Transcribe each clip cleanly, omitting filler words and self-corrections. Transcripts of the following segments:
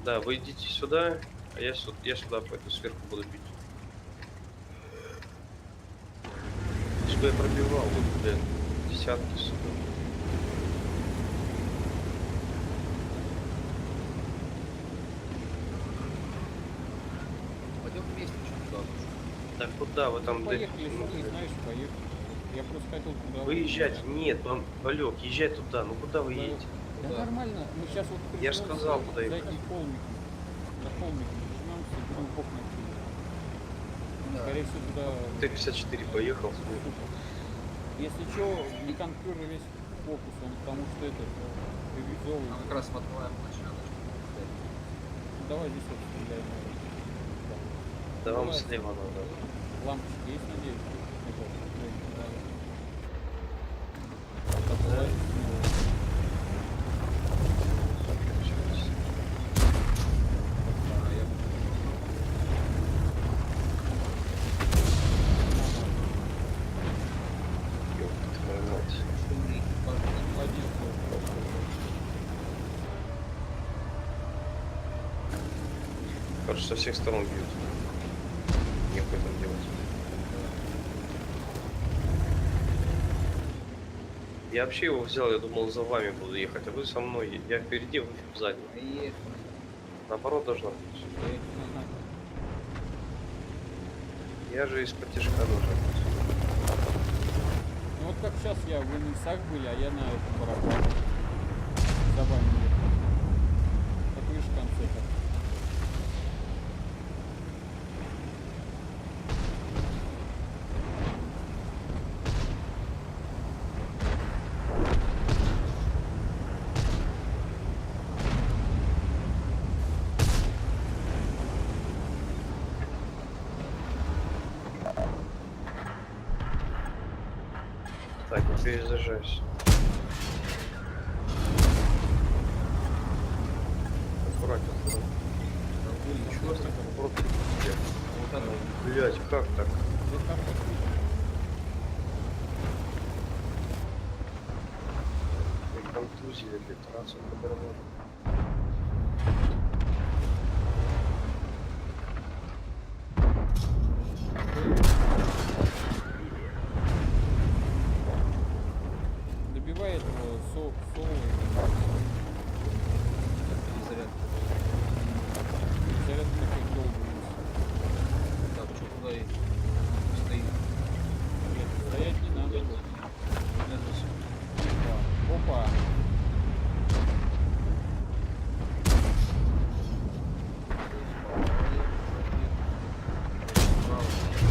Да, вы идите сюда, а я сюда пойду, сверху буду бить. Что я пробивал, вот, блин, десятки, сука. Пойдем вместе что-то. Да куда вы там, блядь? Поехали, если ты знаешь, поехали. Я просто хотел туда. Выезжать, нет, Балек, езжай туда, ну куда вы Да, едете? да Да. нормально, мы сейчас вот Я ж прижмёмся сказал, куда за ехать. этим холмиком. За холмиком прижмемся и будем бок накинуть. Да. Скорее всего туда. Т-54 поехал. Если что, не конкур весь фокус, он потому что это ревизовый. Мы как раз открываем площадочку. Ну, давай здесь вот стреляем. Да вам Давай. слева надо. Лампочки есть, надеюсь? Ёпта твою мать. Короче, со всех сторон бьют. Нехуй там делать. Я вообще его взял, я думал, за вами буду ехать, а вы со мной. Я впереди, вы сзади. Поехали. Наоборот должно быть. Я же из-под тяжка должен быть. Ну вот как сейчас я в Инисах были, а я на этом барабане. За вами ехал. Как видишь в конце как. Так, не перезаряжайся. Аккуратно, аккуратно. Ничего страшного. Вот оно. Блять, как так? Вот там как видишь. Контузили для трассы по дорогам. Добивай этого соло. Заряд. Заряд как долго. Так, что туда и стоит? Нет, стоять не надо. Опа.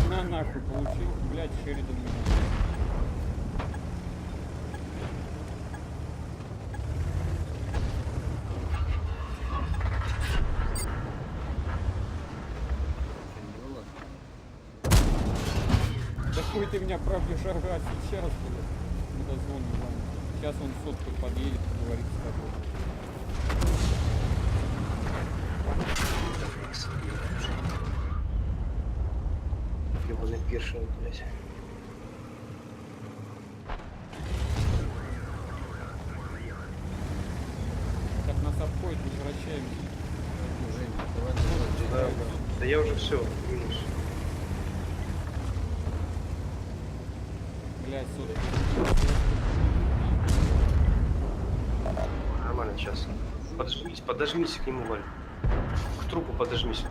На нахуй получил, блять, Шеридан меня. Да хуй ты меня пробежал, а сейчас, блядь. Куда звонит вам. Сейчас он сотку подъедет, поговорит с тобой. Ебаный перший, блять. Так нас обходит, возвращаемся. Да, да я уже все, минус. Блять, сотку. Нормально, сейчас. Подожмись к нему, Валь. К трупу подожмись.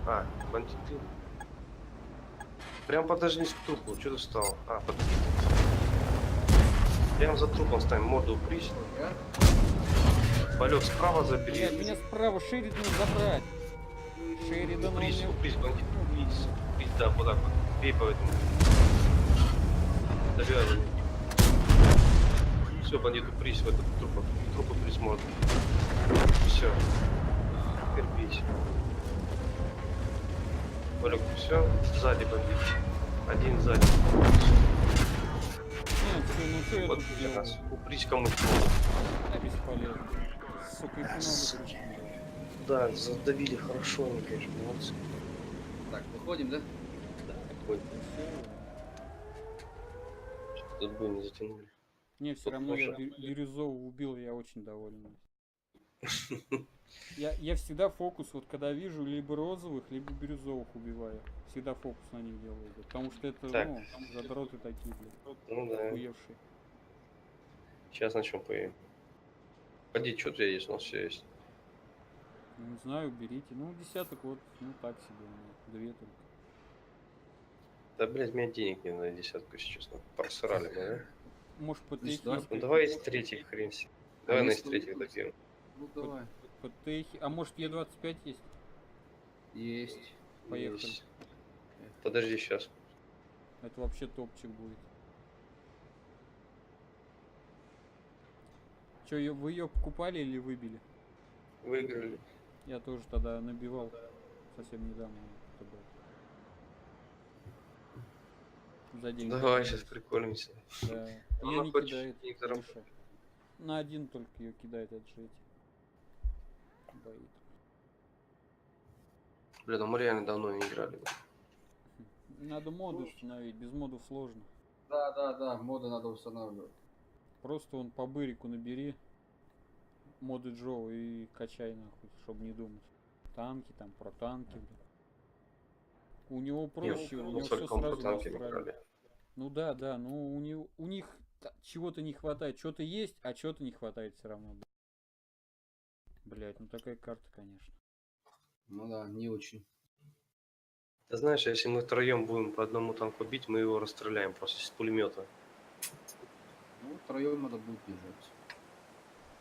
А, бандиты. Прям подожмись к трупу. Что ты встал? А, подожди. Прям за трупом ставим, морду упрись. Полет справа забери. Блять, меня справа Шеридана забрать. Шеридан он мне... Упрись, бандит, упрись. Упрись, да, вот так вот. Бей по этому. Добивай, бандит. Все, бандит, упрись в этот труп. Труп упрись морду. Все. Теперь бейся. Полек, все. Сзади бандит. Один сзади. Нет, все, ну что я Вот тут как делаю? раз. Упрись кому-то. Да бесполезно. Сука, их много тут. Да, задавили хорошо, они, конечно, молодцы. Так, выходим, да? Да, такой. Тут бы не затянули. Не, все Тут равно я тоже. Бирюзову убил, я очень доволен. Я всегда фокус, вот когда вижу либо розовых, либо бирюзовых убиваю. Всегда фокус на них делаю. Потому что это, Так. ну, задроты такие, блядь, Ну да. охуевшие. Сейчас на чем поедем. Поди, что у тебя есть? У нас все есть. Ну, не знаю, берите. Ну, десяток вот, ну так себе, ну, 2 только. Да, блядь, мне денег не на десятку, если честно. Просрали мы, да? Может, Значит, ПТХ давай. есть Ну какие-то? давай из третьих хрен себе. Давай на из есть третьих кто-нибудь? добьем. Ну давай. ПТХ. А может, Е25 есть? Есть. Поехали. Есть. Подожди сейчас. Это вообще топчик будет. Че, вы ее покупали или выбили? Выиграли. Я тоже тогда набивал совсем недавно. Тогда. За деньги. Давай сейчас приколимся. Да. Она Ее не хочет кидает. денег заработать. Миша. На один только ее кидает отжить. Боит. Бля, ну мы реально давно не играли. Надо моды установить. Без модов сложно. Да, моды надо устанавливать. Просто он по бырику набери моды Джо и качай нахуй, чтобы не думать. Танки там, про танки, бля. У него проще, у него все только мы по сразу танкам настраивает. играли. Ну да, ну у них чего-то не хватает, что-то есть, а чего-то не хватает все равно. Блять, ну такая карта, конечно. Ну да, не очень. Ты знаешь, если мы втроем будем по одному танку бить, мы его расстреляем просто с пулемета. Ну, втроем надо будет бежать.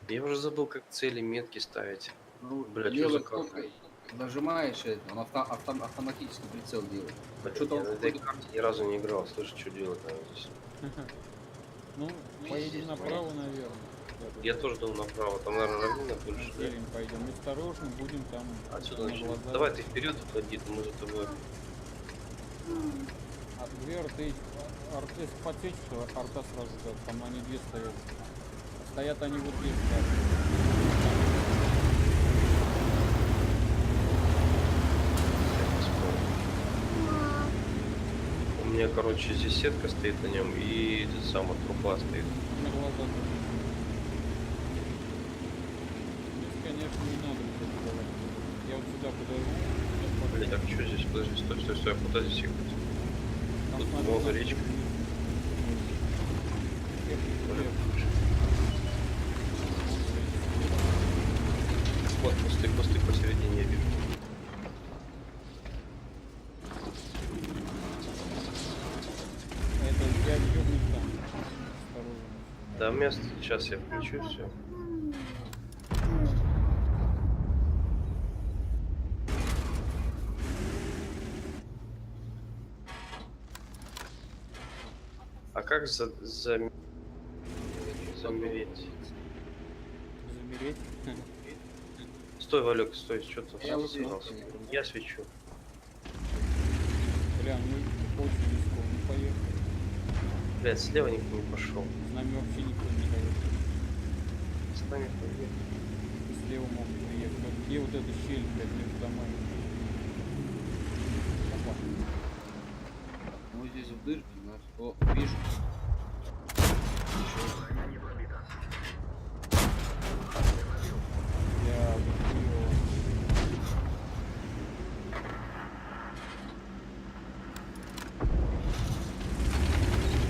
Я уже забыл, как цели метки ставить. Ну, Блядь, что левой за карта? кнопкой нажимаешь это, он автоматически прицел делает. Я Что-то на этой карте ни разу не играл. Слышь, что делать надо здесь? Ну, поедем направо, наверное. Я тоже думал направо. Там, наверное, равнина больше. да? Зелень пойдем. Осторожно, будем там Отсюда на начнем. глаза. Давай ты вперед уходи, мы за тобой. А две арты, если подсечь, то арта сразу ждет. Там они две стоят. Стоят они вот здесь. У меня, короче, здесь сетка стоит на нем и сама труба стоит. На глаза. Здесь, конечно, не надо вот это делать. Я вот сюда подойду. Блин, так что здесь? Подожди, стой, а куда здесь ехать? Там Тут смотри, много там речка. Вот кусты посередине я вижу. Это я ёбнуть там. Осторожно. Да, место. Сейчас я включу все. А как замереть? Замереть. Стой, Валек, стой, что ты Я вот собрался? здесь. Я свечу. Бля, мы очень рискованно. Ну, поехали. Блядь, слева никто не пошел. С нами вообще никто не поехал. С нами поехали. И слева могут приехать. Вот где вот эта щель, блядь, между домами? Опа. Ну, здесь в дырке, знаешь. О, вижу. Бля, вот хуёво.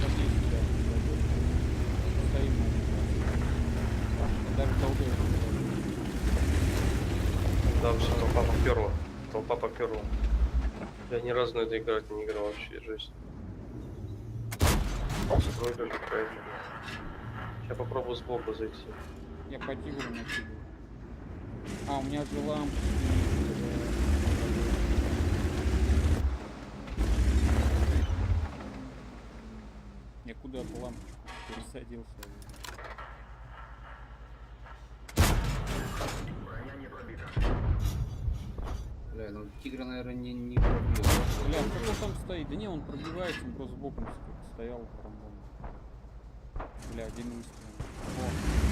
Подъедь сюда, стоим на нем. Даже долгое. Да, все, толпа поперла. Я ни разу на это играть не играл вообще, жесть. Вроде какая-то. Сейчас попробую сбоку зайти. Я по тигру накидываю. А, у меня же лампа. Я куда-то лампочку пересадился. Бля, ну тигра, наверное, не пробьет. Бля, кто там стоит? Да не, он пробивается, он просто боком стоял рандомно. Бля, один выстрел.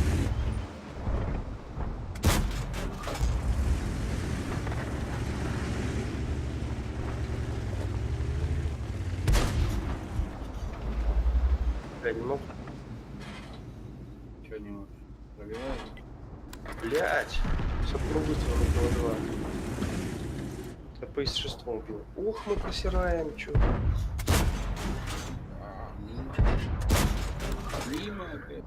Бля, не мог. Чё не можешь? Пробивает? Блять. Все пробуйте, было 2. ТП из 6 убил. Ух, мы просираем, чё. Мимо опять.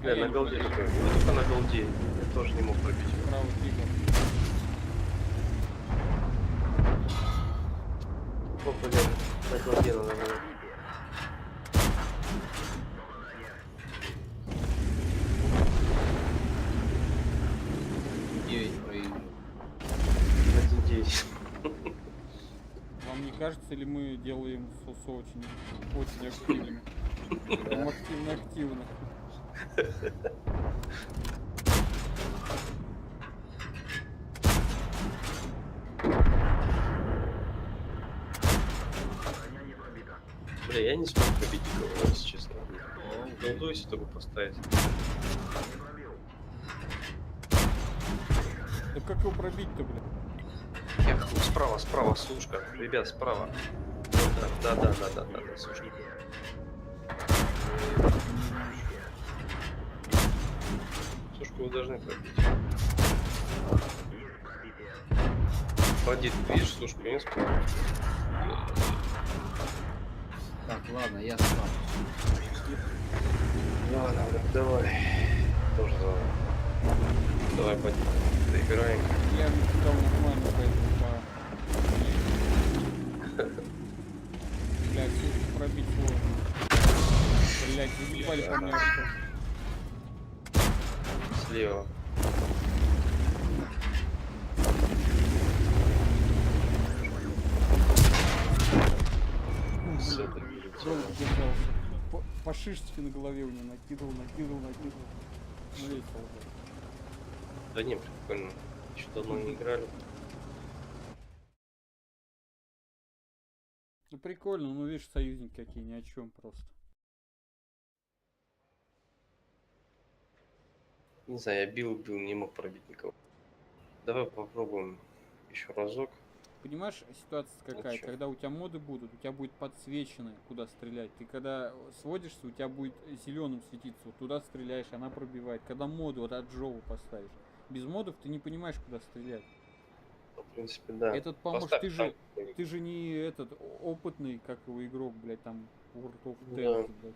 Бля, на голде такой. Вы только на голде. Я тоже не мог пробить. Правый триггер. О, блядь, на голде надо было. Проиграл. 1-9. Вам не кажется ли мы делаем СОСО очень активно? Прям активно. Бля, я не смог победить никого, если честно. Голду если только поставить. Да как его пробить-то, блядь? Справа, сушка. Ребят, справа. Да, сушка. Сушку вы должны пробить. Погоди, ты видишь сушку, не справа? Так, ладно, я спал. Ладно, давай. Тоже давай, поди. Доиграем. Я считал нормально, поэтому Блядь, сушку пробить сложно. Блядь, заебали по мне что. Слева. Долго держался. По шишечке на голове у него накидывал. Ну весело, блядь. Да не, прикольно. Еще давно не играли. Ну прикольно, ну видишь, союзники какие, ни о чем просто. Не знаю, я бил, не мог пробить никого. Давай попробуем еще разок. Понимаешь, ситуация какая? чё? Когда у тебя моды будут, у тебя будет подсвечено, куда стрелять. Ты когда сводишься, у тебя будет зеленым светиться, вот туда стреляешь, она пробивает. Когда моду вот от Джоу поставишь. Без модов ты не понимаешь, куда стрелять. Ну, в принципе, да. Этот поможет, Поставь танк. ты же не этот опытный, как его игрок, блядь, там World of Да. Tanks, блядь.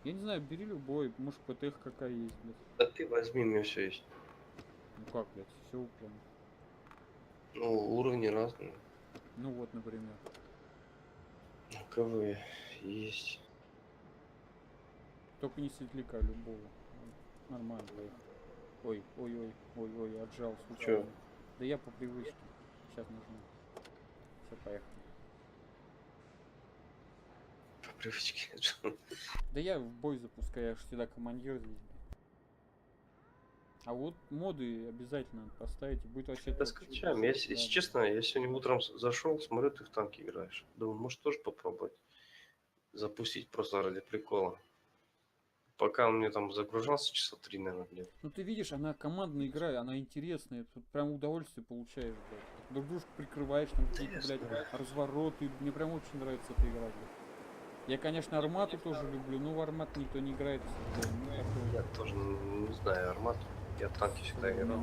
Я не знаю, бери любой, может ПТХ какая есть, блядь. Да ты возьми, у меня все есть. Ну как, блядь, все прям. Ну, уровни разные. Ну вот, например. КВ есть. Только не светляка любого. Нормально, блядь. Ой, отжал случайно. Чё? Да я по привычке. Сейчас нажму. Все, поехали. По привычке. Да я в бой запускаю, я же всегда командир здесь. А вот моды обязательно надо поставить, и будет вообще... Да топ. скачаем. Если Да, честно, я сегодня утром зашел, смотрю, ты в танке играешь. Думаю, может тоже попробовать запустить просто ради прикола. Пока он мне там загружался часа 3, наверное, блядь. Ну ты видишь, она командная игра, она интересная, тут прям удовольствие получаешь, блядь. Друг дружку прикрываешь, там какие-то, блядь, развороты. Мне прям очень нравится эта игра, блядь. Я, конечно, армату тоже люблю, но в армат никто не играет. Блядь, ну, такое. Я тоже не знаю армат. Я танки всегда играл.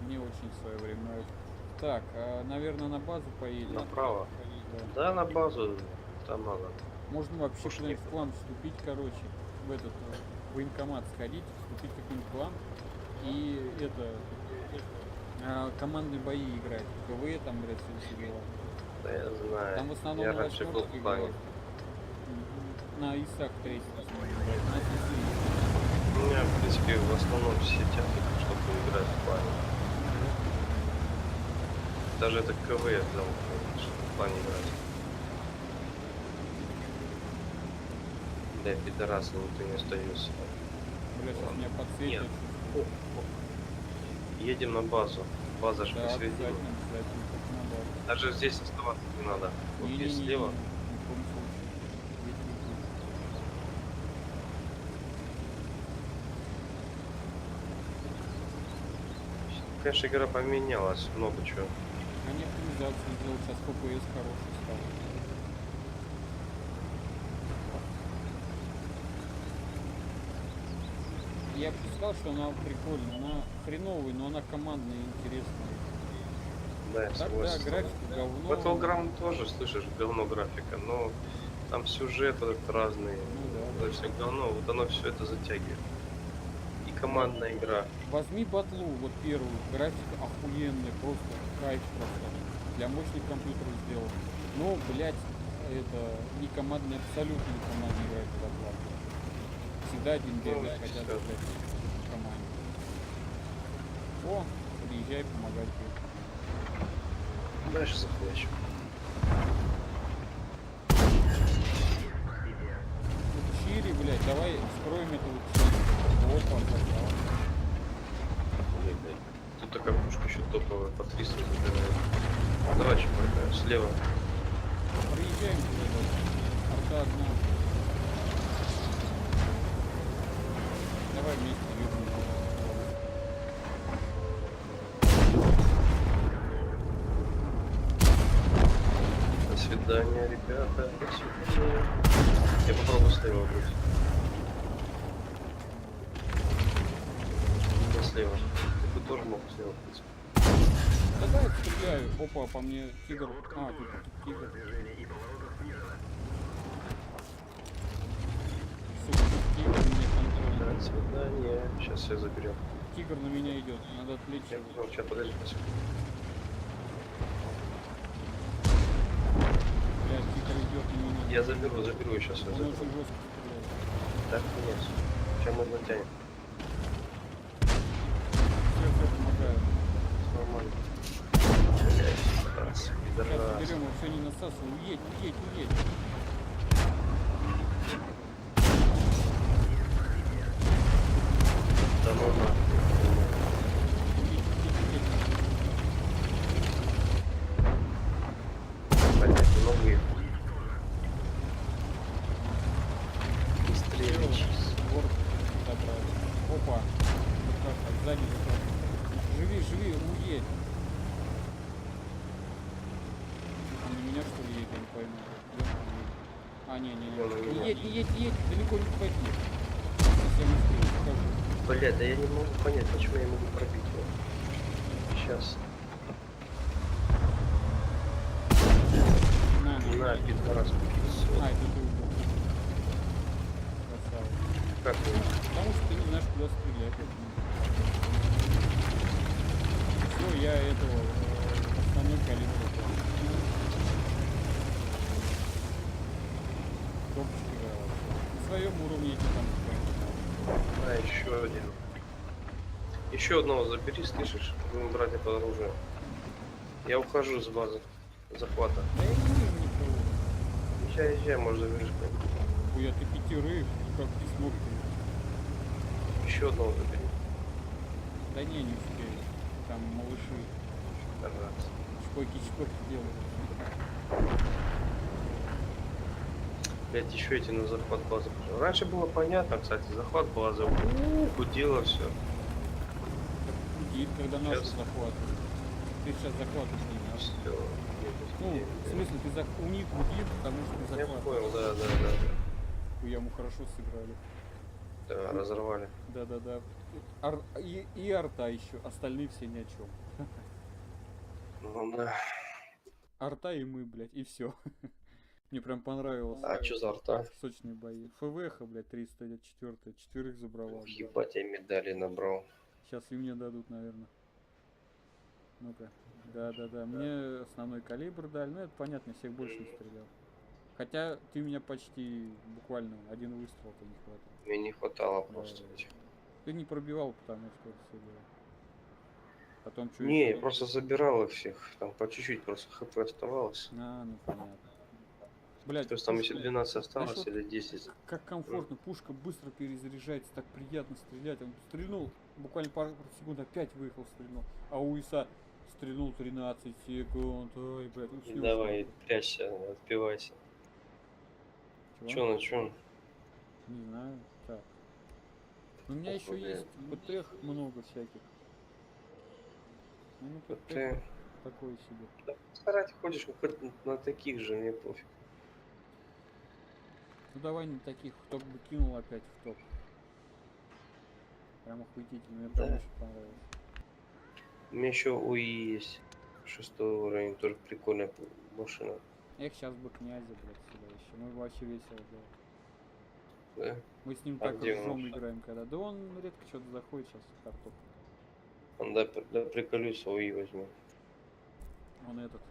Мне очень в свое время нравится. Так, наверное, на базу поедем. Направо. Да. Да, на базу. Там надо. Можно вообще Пушки. куда-нибудь в клан вступить, короче, в этот военкомат сходить, вступить в какой-нибудь клан и командные бои играть. КВ там, блядь, все дела. Да, я знаю. Там в основном я на раньше был восьмерках в плане. играют. На ИСах 3 на ИСе. У меня, в принципе, в основном все тянут, чтобы играть в плане. Даже это КВ я взял, чтобы в плане играть. Бля, пидорасы, никто не остается. Бля, сейчас меня подсветят. Едем на базу. База же Да, посередине. обязательно, как на базу. Даже здесь оставаться не надо. Вот здесь Не-не-не, слева. ни в коем случае. Здесь не будет. Конечно, игра поменялась, много чего. Они оптимизацию сделают, сейчас ППС хороший стал. я бы не сказал, что она прикольная, она хреновая, но она командная и интересная. Да, я Так, да, согласен. графика говно. Battleground тоже, слышишь, говно графика, но там сюжет вот этот разный, Ну да. это все говно, вот оно все это затягивает. И командная игра. Возьми батлу, вот первую, графика охуенная, просто кайф просто. Для мощных компьютеров сделан. Но, блять, это не командная, абсолютно не командная игра, это батла. Всегда один бегает, хотят, всё. блядь, в команде. О, приезжай, помогай тебе. Дальше захвачу. Чири, блядь, давай скроем эту вот чири. Опа, попал. Тут такая пушка еще топовая, по 300 забирает. Давай, чувак, слева. Приезжаем туда, блядь. Арта одна. Давай вместе ёбнем. До свидания, ребята. До свидания. Я попробую слева быть. Да, слева. Ты бы тоже мог слева быть. Да дай я стреляю. Опа, по мне тигр. А, тут тигр. Сука, тут тигр мне контроль. До свидания. Сейчас я заберем. Тигр на меня идет. Надо отвлечь Я его. понял, сейчас подожди на секунду. Блядь, тигр идет на меня. Я заберу сейчас. Я Он заберу. очень жестко стреляет. Так, нет. Сейчас мы натянем. Все, помогаю. Нормально. Блядь, раз, Сейчас пидорас. берем его, все не насасывай. Уедь, уедь, уедь. Да ну нахуй. Уедь, уедь, уедь. Блядь, много их. Быстрее Сделал. лечись. Город забрали. Опа. Вот как так, сзади закрыл. Живи, живи, уедь. Он на меня что ли едет, я не пойму. Где он едет? А, не. Не едь, не едь, далеко не пойди. Сейчас я ему спину покажу. Блядь, да я не могу понять, почему я не могу пробить его. Сейчас. На, пидорас, пиццу. А, это ты убил. Красава. Как вы? Потому что ты не знаешь, куда стрелять. Все, я этого основной калибр. Топчик играл. На своем уровне эти там. А, еще один. Еще одного забери, слышишь? Будем брать это оружие. Я ухожу с базы захвата. Да я не вижу никого. Езжай, может заберешь кого-нибудь. Хуя, ты пятерых, как ты смог ты? Еще одного забери. Да не успею. Там малыши Раз. чпоки делают. Блять, еще эти на захват базы. Раньше было понятно, кстати, захват базы. Гудело все. Гид, когда наши Сейчас. захватывают. Ты сейчас захватываешь не наш. Все. Ну, в смысле, у них гид, потому что ты Я захватываешь. понял, да. Хуя, мы хорошо сыграли. Да, разорвали. Да. И арта еще. Остальные все ни о чем. Ну да. Арта и мы, блядь, и все. Мне прям понравилось. А что за арта? Сочные бои. ФВХ, блядь, 304. Четверых забрала. Ебать, я медали набрал. Сейчас и мне дадут, наверное. Ну-ка. Да. Мне основной калибр дали. Ну, это понятно, всех больше не стрелял. Хотя ты меня почти буквально один выстрел-то не хватит. Мне не хватало просто Да. этих. Ты не пробивал, потому что все было. Потом что Не, я просто забирал их всех. Там по чуть-чуть просто хп оставалось. А, ну понятно. Блять, То есть там если 12 осталось вот или 10. как комфортно, пушка быстро перезаряжается, так приятно стрелять. Он стрельнул, буквально пару секунд, опять выехал, стрельнул. А у ИСа стрельнул 13 секунд. Ой, блядь, уснул. Давай, прячься, отпивайся. Чего? Чё, на чем? Не знаю. Так. У меня еще Походу, есть ПТХ много всяких. Ну, ПТХ Ты такой себе. старать ходишь, хоть на таких же, мне пофиг. Ну давай не таких, кто бы кинул опять в топ. Прям охуительно, мне прям Да. очень понравилось. У меня еще УИ есть. 6 уровень, тоже прикольная машина. Эх, сейчас бы князя, блядь, сюда еще. Мы бы вообще весело было. Да? Мы с ним А так где он ржем вообще? играем, когда. Да он редко что-то заходит сейчас в карту. Он, да приколюсь, УИ возьму. Он этот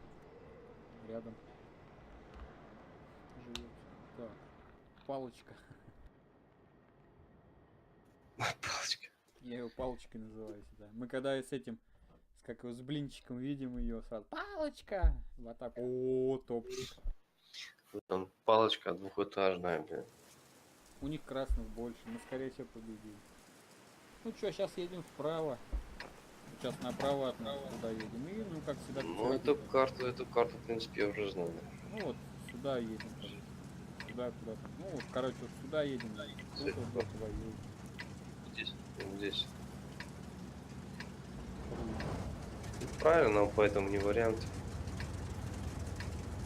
рядом живет. Так, палочка. Палочка. Я его палочкой называю всегда. Мы когда с этим, как его, с блинчиком видим ее сразу. Палочка! Вот так. О, топчик. Вот там палочка двухэтажная, блин. У них красных больше, мы скорее всего победим. Ну что, сейчас едем вправо. Сейчас направо от нас туда едем. И, ну, как всегда, Ну, пятерки. эту карту, в принципе, я уже знаю. Ну вот, сюда едем, короче. Сюда куда-то. Ну вот, короче, вот сюда едем. Здесь, Тут вот туда едем. здесь, вот здесь. Правильно, но поэтому не вариант.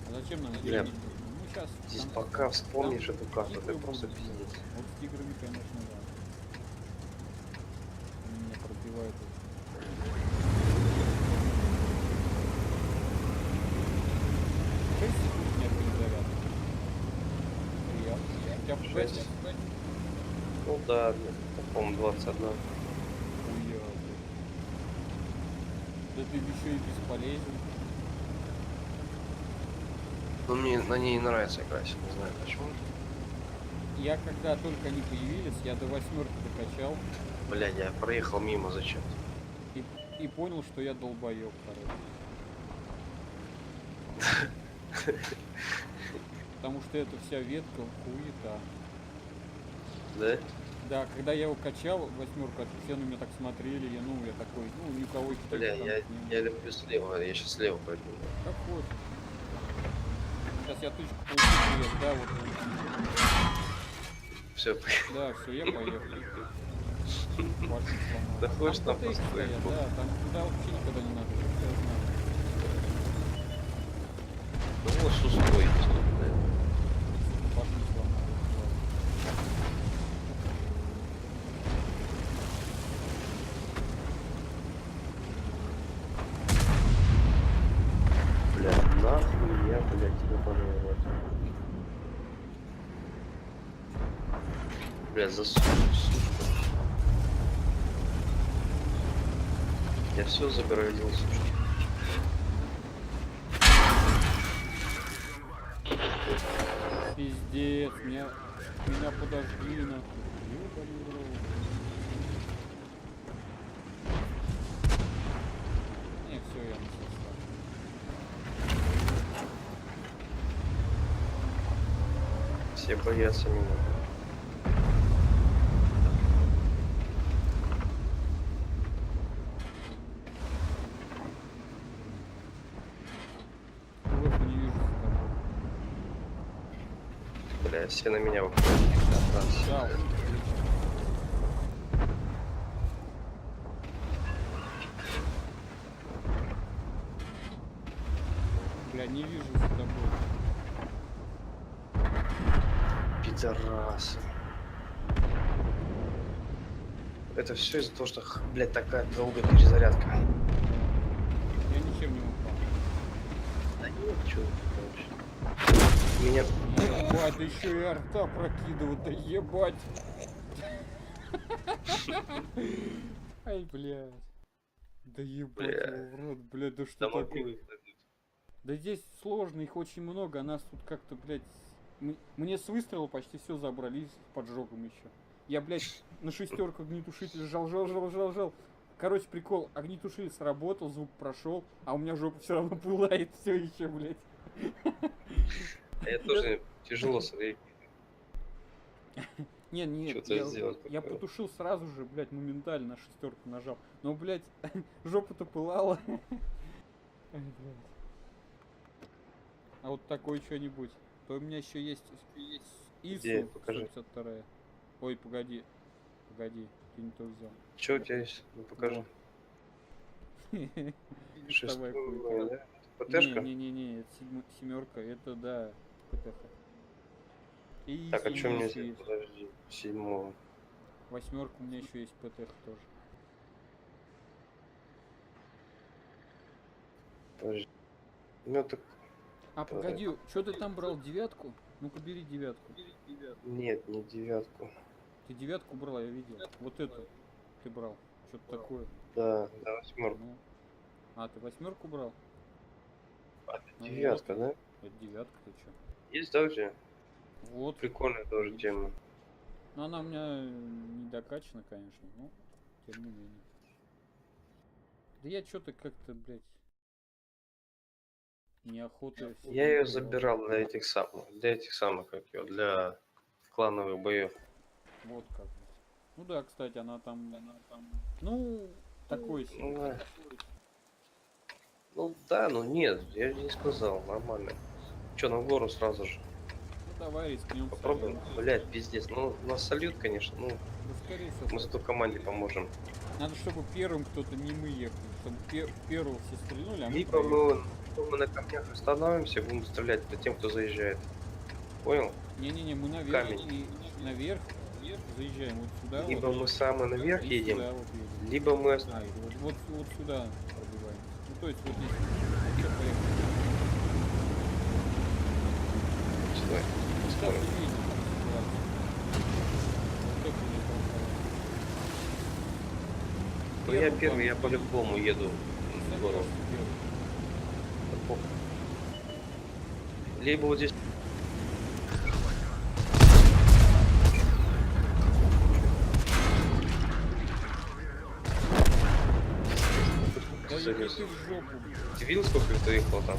А зачем нам Бля, деньги нужны? Ну сейчас. Здесь пока вспомнишь эту карту, ты просто пиздец. Вот с тиграми, конечно, да. Они меня пробивают. Шесть секунд нет перезарядки. Приятно. У тебя Шесть. FPS? Ну да, блин, по-моему, 21. Хуя, блядь. Да ты еще и бесполезен. Но мне на ней нравится играть, не знаю почему. Я когда только они появились, я до 8 докачал Блядь, я проехал мимо зачем-то. и понял, что я долбоеб, короче. Потому что это вся ветка хуета. Да? Да, когда я его качал, 8, все на меня так смотрели, я такой, ну, никого еще так Бля, там я не было. люблю слева, я сейчас слева пойду. Как хочешь. Сейчас я тычку получу, привет, да, вот. Все, Да, все, я поехал. Башню сломал. Да хочешь там ПТХ постой, стоят, да, там туда вообще никогда не надо, я знаю. ну вот шустой есть, блядь. Башню сломал. Бля, нахуй я, блядь, тебя пожаловал. Бля, засунь, сушку. Я все загородил, сушки. Пиздец, меня подожгли нахуй. Ёбаный в рот. Не, все, я насосал. Все боятся меня. Просто не вижу за тобой. Бля, все на меня выходят. Да, бля, не вижу за тобой. Пидорасы. Это все из-за того, что, блядь, такая долгая перезарядка. Я ничем не упал. Да нет, чё, короче. Меня... Ебать, да еще и арта прокидывают, да ебать. Ай, блядь. Да ебать Бля. его в рот, блядь, да что Да могу такое? их набить. Да здесь сложно, их очень много, а нас тут как-то, блядь, мне с выстрела почти все забрали и с поджогом еще. Я, блядь, на шестерку огнетушитель жал. Короче, прикол, огнетушитель сработал, звук прошел, а у меня жопа все равно пылает все еще, блядь. А я тоже тяжело смотреть. Не, Что-то сделать я такое. потушил сразу же, блядь, моментально на шестерку нажал. Но, блядь, жопа-то пылала. Ай, блядь. А вот такой что-нибудь. То у меня еще есть Где? ИСУ Покажи. 152. Ой, погоди, ты не то взял. Что у тебя есть? Ну покажи. Шестая Шестой уровень, хуйня. да? ПТшка? Не, это семерка, это да, ПТХ. И Так, а что синий мне еще здесь? есть. Подожди. 7-го. Восьмерка у меня еще есть ПТХ тоже. Подожди. У меня так... А погоди, что ты там брал? Девятку? Ну-ка бери девятку. Нет, не девятку. Ты девятку брал, я видел. Вот эту ты брал. Что-то такое. Да, восьмерку. Ну. А, ты восьмерку брал? Ну, Девятка, да? Вот девятка, ты что? Есть, да, у тебя? Вот. Прикольная тоже тема. Ну, она у меня не докачана, конечно, но тем не менее. Да я что-то как-то, блядь, неохота. Я ее забирал для этих самых, как ее, для клановых боев. Вот как. Ну да, кстати, она там, ну, такой себе. Ну, да. Ну да, ну нет, я же не сказал, нормально. Че, на гору сразу же? Ну давай рискнем. Попробуем. Блять, пиздец. Ну, нас сольют, конечно, ну, Да скорее всего. мы зато команде поможем. Надо, чтобы первым кто-то не мы ехали, чтобы первого все стрельнули, а мы Либо проехали. мы на камнях остановимся, будем стрелять по тем, кто заезжает. Понял? Не-не-не, мы наверх, Камень. и наверх заезжаем вот сюда. Либо вот, мы самые наверх и едем, сюда вот едем. либо мы... А, и вот сюда пробиваем. Ну то есть вот здесь. Всё, поехали. Стой, Сейчас стой. увидим ситуацию. Вот это мне полтора. Ну, я первый, я по-любому еду в гору. Да похуй. Либо вот здесь... Да иди Залез. ты в жопу. Ты видел, сколько их доехало там?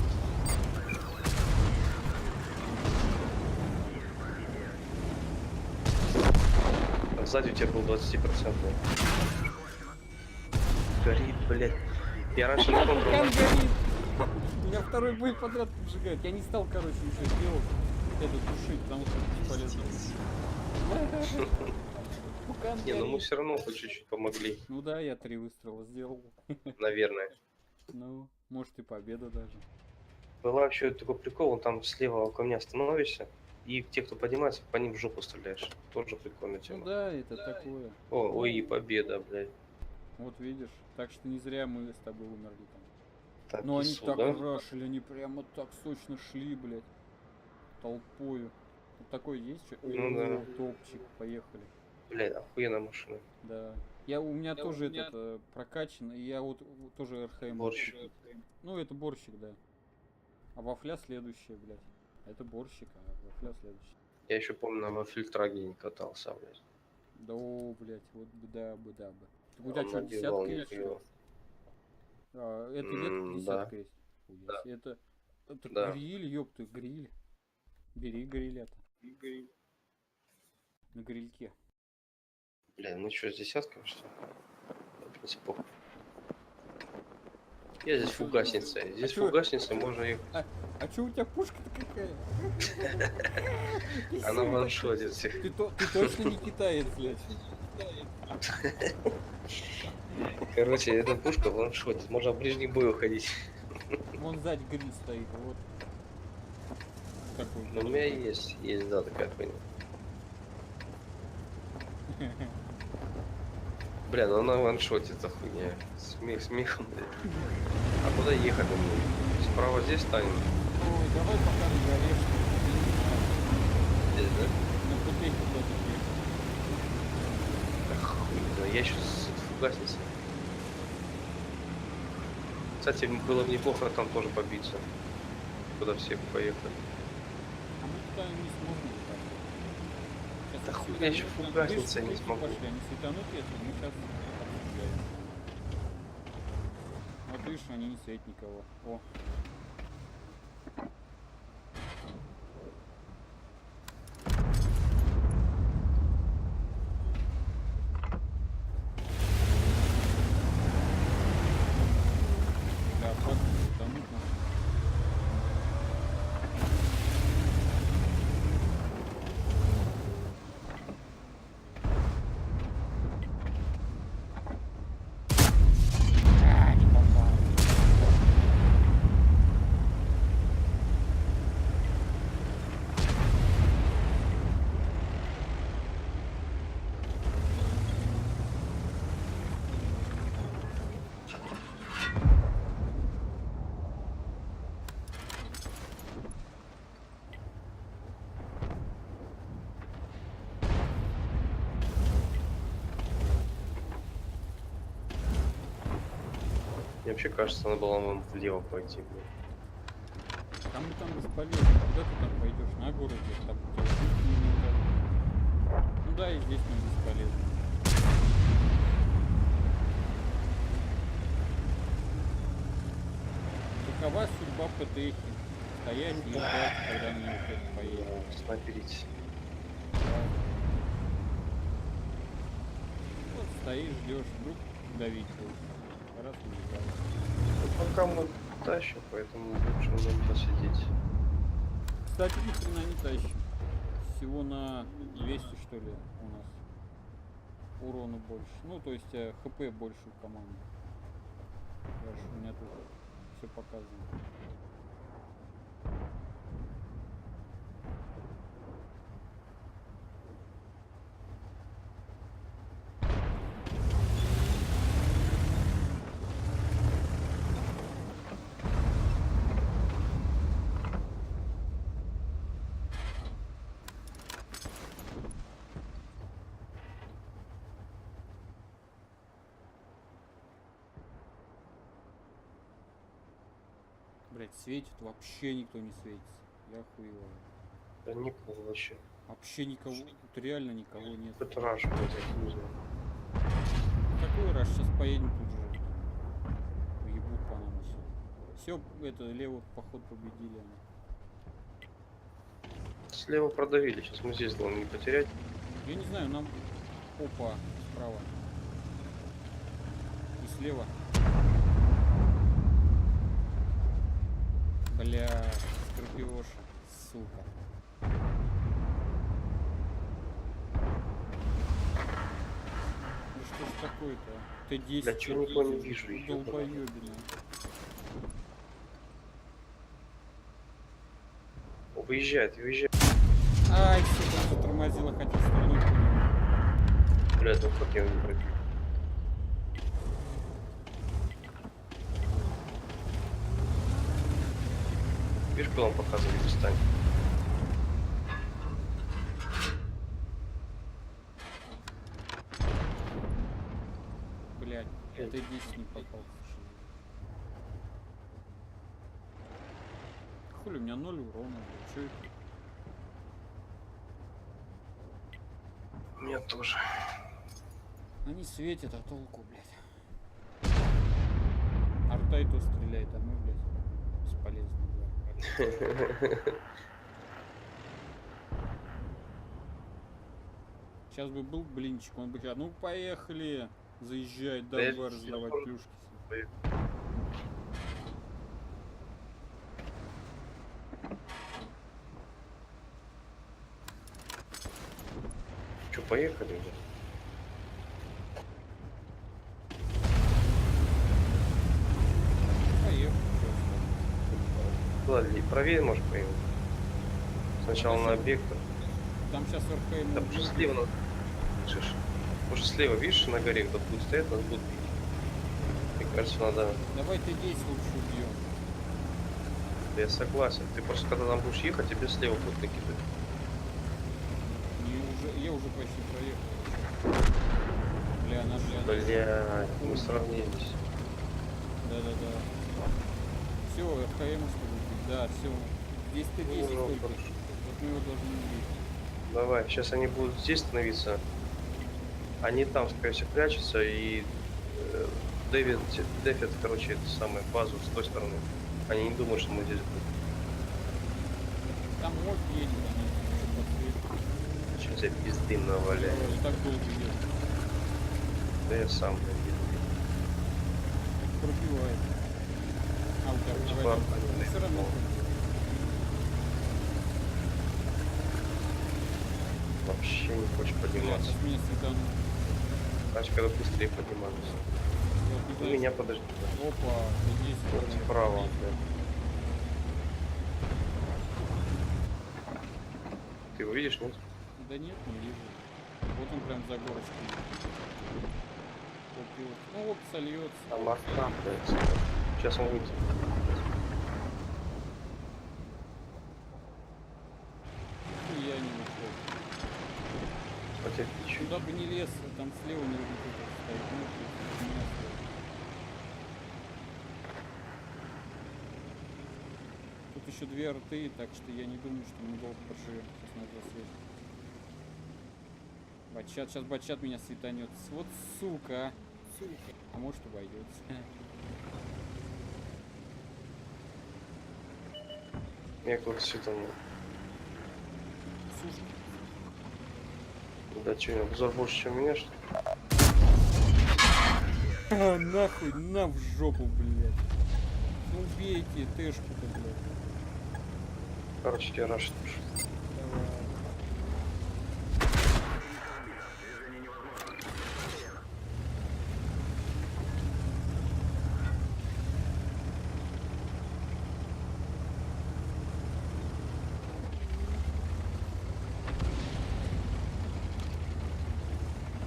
А сзади у тебя был 20%. Горит, блядь. Я раньше на контрол... Кан горит. Меня второй бой подряд поджигает. Я не стал, короче, еще делать это тушить, потому что бесполезно. Пукан Не, ну мы горит. все равно хоть чуть-чуть помогли, Ну да, я 3 выстрела сделал. наверное. Ну, может и победа даже. Была еще такой прикол, он там слева ко мне остановишься, и те, кто поднимается, по ним в жопу стреляешь. Тоже прикольная Ну тема. да, это такое. Ой, и победа, блядь. Вот видишь. Так что не зря мы с тобой умерли там. Так, Но они ИСУ, так да? рашили, они прямо так сочно шли, блядь. Толпою. Вот такой есть что? Ну да. Топчик, поехали. Блядь, охуенная машина. Да. У меня тоже этот прокачан, и я вот тоже РХМ. Борщик. Ну, это борщик, да. А вафля следующая, блядь. Это борщик, а вафля следующая. Я еще помню, во фильтраге не катался, блядь. Да, блядь, вот беда бы. Так у тебя Он что, набивал, десятка не есть? набивал. А, это ветка Да. десятка есть. Хуй Да. себе. Это Да. гриль, ёпты, гриль. Бери гриль-то. На грильке. Бля, ну что, с десяткой, что ли? Да, в принципе, похуй. Я здесь фугасница. Здесь чё? фугасница, можно ехать. А чё у тебя пушка-то какая? Она ваншотит всех. Ты точно не китаец, блядь. Короче, эта пушка ваншотит. Можно в ближний бой уходить. Вон сзади гриль стоит, вот. Такой. Но у меня есть, да, такая хуйня. Бля, ну она ваншотит, эта хуйня. Смехом, блядь. А куда ехать? Справа здесь станем? Ой, давай пока на горе, что ли. Здесь, да? На ПТ куда-то ехать. Да хуй, да, я еще с фугасницей. Кстати, было бы неплохо там тоже побиться. Куда все поехали. А мы туда не сможем летать. Сейчас Да хуй, светанут, я еще там фугаситься не крышки смогу. Пошли, они светанут, если мы сейчас отъезжаем. Вот видишь, они не светят никого. О. Да, просто светанут нас. А, не попал. Мне вообще кажется, надо было вон влево пойти, блин. Кому там бесполезно, куда ты там пойдешь? На город, где там у тебя путь не надо. Ну да, и здесь нам бесполезно. Какова судьба ПТХи? Стоять и ждать, когда на нее кто-то поедет. Снайперить. Вот стоишь, ждешь, вдруг давить будешь. Раз не ждал. Ну, пока мы тащим, поэтому лучше нам посидеть. Кстати, ни хрена не тащим. Всего на 200, что ли, у нас урона больше. Ну, то есть хп больше у команды. Даже у меня тут все показано. Блять, светит, вообще никто не светится. Я охуеваю. Да никого вообще. Вообще никого, тут реально никого нет. Это раш, блядь, я не знаю. Какой раз сейчас поедем тут же. Уебут по нам все. Все, это лево поход победили они. Слева продавили, сейчас мы здесь главное не потерять. Я не знаю, нам... Опа, справа. И слева. Бля, скорпиоша, сука. Ну что ж такое-то? Т-10. Да чё никого не вижу, ебаный. Долбоёбина. Выезжает, выезжает. Ай, сука, он затормозила, хотел стрельнуть по нему. Блядь, ну как я его не пробил? Видишь, куда он показывает, встань. Блядь, Т-10 не попал. Хули, у меня 0 урона, блядь, чё это? У меня тоже. Они светят, а толку, блядь. Арта и то стреляет, а мы, блядь, бесполезно, блядь. Сейчас бы был блинчик, он бы говорил, ну поехали, заезжать, Да я давай раздавать телефон- плюшки. Че, поехали уже? Поехали. Ладно, правее может поехать. Сначала на объект. Там сейчас РХМ. Да потому что слева надо. Слышишь? Потому что слева, видишь, на горе, кто будет стоять, нас будут бить. Мне кажется, надо. Давай Т-10 лучше убьем. Я согласен. Ты просто когда там будешь ехать, тебе слева будут накидывать. Я уже почти проехал. Бля, наш Бля, мы сравнились. Да-да-да. Все, РХМ чтобы убить. Да, все. Здесь Т-10 Ну, только. хорошо. Вот мы его должны убить. Давай, сейчас они будут здесь становиться. Они там, скорее всего, прячутся и Дэвид, короче, это самое, базу с той стороны. Они не думают, что мы здесь будем. Там мод едет, они Сейчас я пизды наваляю. так долго едет. Да я сам, блядь, Пробивает. А, у тебя Типа, пробивает. они Все равно пробивает. вообще не хочешь Бля, подниматься. сейчас меня светану. Значит, когда быстрее подниматься. Я вот не Ну, знаю, меня что- подожди. Опа, здесь. Вот справа, блядь. Ты его видишь, нет? Да нет, не вижу. Вот он прям за горочкой. Оп, и вот. Ну оп, сольется. Там арта, блядь. Сейчас он выйдет. Я не нашел. Хотя чуть. Куда бы не лез, там слева наверняка кто-то стоит. Ну, то есть, у меня слева. тут еще 2 арты, так что я не думаю, что мы долго проживем. Сейчас на 2 свет. Бачат, сейчас бачат меня светанет. Вот сука. А может обойдется. Я кто-то светанул. Сушка. Да что, обзор больше, чем у меня, что ли? А, нахуй, на в жопу, блядь. Ну убейте тэшку-то, блядь. Короче, я раш слушаю. Давай.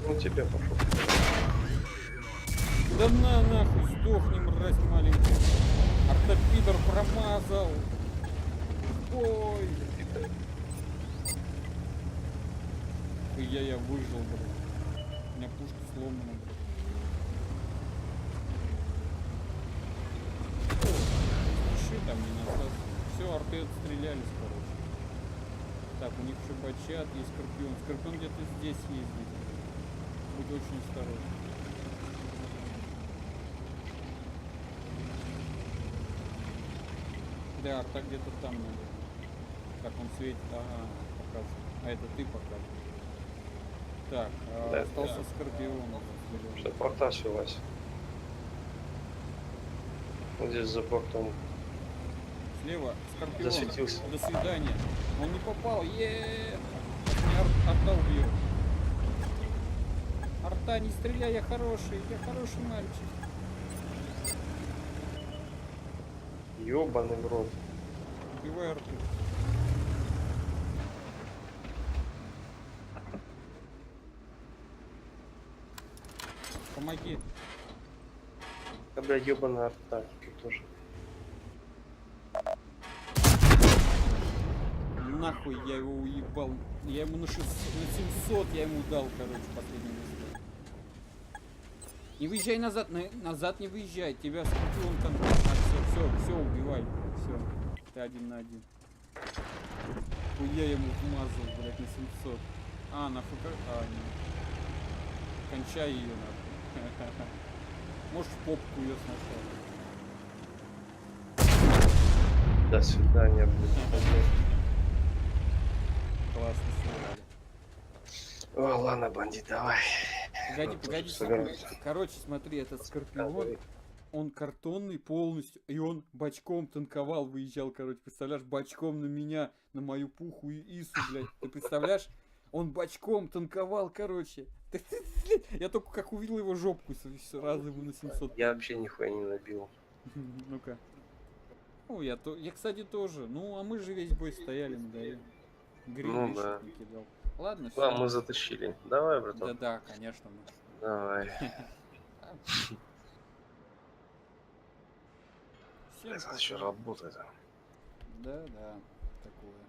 Ну тебе пошел. Да на нахуй, сдохни, мразь маленькая. Ортопидор промазал. Ой. Я выжил, блядь. У меня пушка сломана, блядь. Спеши там не назад. Все, арты отстрелялись, короче. Так, у них еще бачат, есть скорпион. Скорпион где-то здесь ездит. Будь очень осторожен. Да, арта где-то там, наверное. Так, он светит. Ага, показывает. А это ты показываешь. Так, Да, остался да. скорпион. Что порта свелась. Вот здесь за портом Слева скорпион. засветился. До свидания. Он не попал. Еее. Арта убил. Арта, не стреляй, я хороший мальчик. Ёбаный в рот. Убивай арту. Помоги. Да, блядь, ёбаный арта. Тут тоже. Нахуй я его уебал. Я ему на 700 я ему дал, короче, последний выстрел. Не выезжай назад, назад не выезжай. Тебя скорпион там. Все, убивай. Все. Ты 1 на 1. Я ему вмазал, блядь, на 700. А, на ФК. А, нет. Кончай ее нахуй. Можешь в попку ее сначала. До свидания, блядь. Классно сыграли. О, ладно, бандит, давай. Погоди, Собираемся. короче, смотри, этот скорпион, он картонный полностью, и он бочком танковал, выезжал, короче, представляешь, бочком на меня, на мою пуху и Ису, блядь, ты представляешь? Он бочком танковал, короче. Я только как увидел его жопку, сразу ему на 700. Я вообще нихуя не набил. Ну-ка. Ну, я, кстати, тоже. Ну, а мы же весь бой стояли на горе. Ну да. Не кидал. Ладно, Да, все. мы затащили. Давай, братан. Да, конечно. Мы. Давай. Всем Это еще пока. работает. Да, такое.